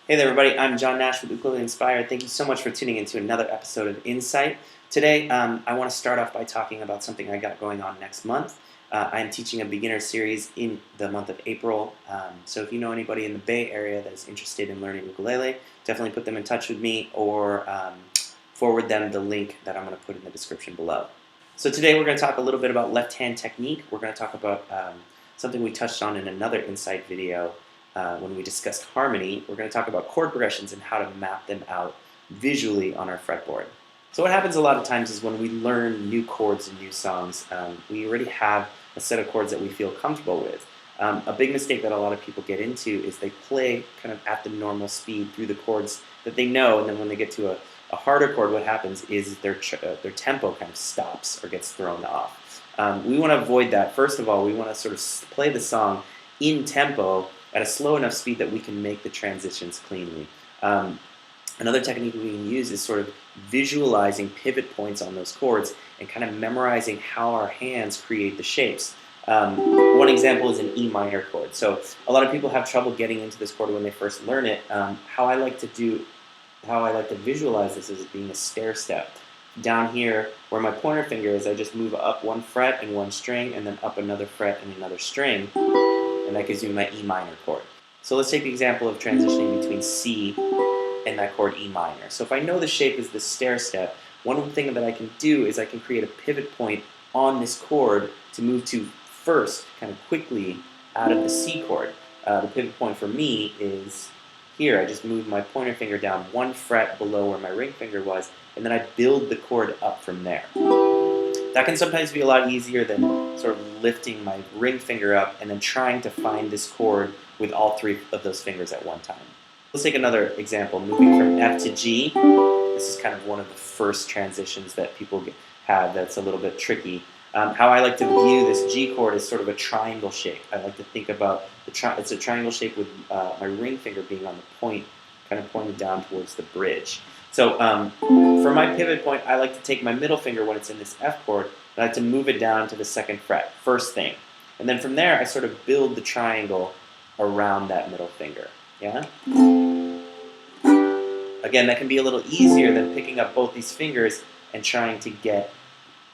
Hey there, everybody. I'm John Nash with Ukulele Inspired. Thank you so much for tuning into another episode of Insight. Today, I want to start off by talking about something I got going on next month. I am teaching a beginner series in the month of April. So if you know anybody in the Bay Area that is interested in learning ukulele, definitely put them in touch with me or forward them the link that I'm going to put in the description below. So today we're going to talk a little bit about left-hand technique. We're going to talk about something we touched on in another Insight video. When we discussed harmony, we're going to talk about chord progressions and how to map them out visually on our fretboard. So what happens a lot of times is when we learn new chords and new songs, we already have a set of chords that we feel comfortable with. A big mistake that a lot of people get into is they play kind of at the normal speed through the chords that they know, and then when they get to a harder chord, what happens is their tempo kind of stops or gets thrown off. We want to avoid that. First of all, we want to sort of play the song in tempo at a slow enough speed that we can make the transitions cleanly. Another technique we can use is sort of visualizing pivot points on those chords and kind of memorizing how our hands create the shapes. One example is an E minor chord. So a lot of people have trouble getting into this chord when they first learn it. How I like to visualize this is being a stair step. Down here, where my pointer finger is, I just move up one fret and one string, and then up another fret and another string. And that gives me my E minor chord. So let's take the example of transitioning between C and that chord E minor. So if I know the shape is the stair step, one thing that I can do is I can create a pivot point on this chord to move to first, kind of quickly, out of the C chord. The pivot point for me is here. I just move my pointer finger down one fret below where my ring finger was, and then I build the chord up from there. That can sometimes be a lot easier than sort of lifting my ring finger up and then trying to find this chord with all three of those fingers at one time. Let's take another example, moving from F to G. This is kind of one of the first transitions that people have that's a little bit tricky. How I like to view this G chord is sort of a triangle shape. I like to think about it's a triangle shape with my ring finger being on the point, kind of pointed down towards the bridge. So for my pivot point, I like to take my middle finger when it's in this F chord, and I like to move it down to the second fret, first thing. And then from there, I sort of build the triangle around that middle finger. Yeah? Again, that can be a little easier than picking up both these fingers and trying to get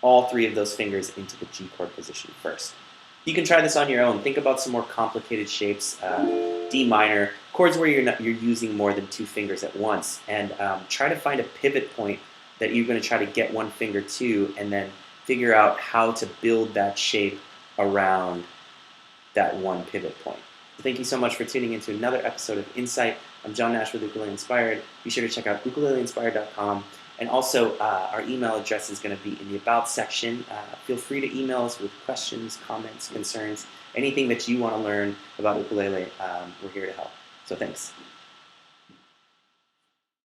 all three of those fingers into the G chord position first. You can try this on your own. Think about some more complicated shapes, D minor, chords where you're using more than two fingers at once, and try to find a pivot point that you're going to try to get one finger to, and then figure out how to build that shape around that one pivot point. So thank you so much for tuning into another episode of Insight. I'm John Nash with Ukulele Inspired. Be sure to check out ukuleleinspired.com. And also, our email address is going to be in the About section. Feel free to email us with questions, comments, concerns, anything that you want to learn about ukulele. We're here to help. So thanks.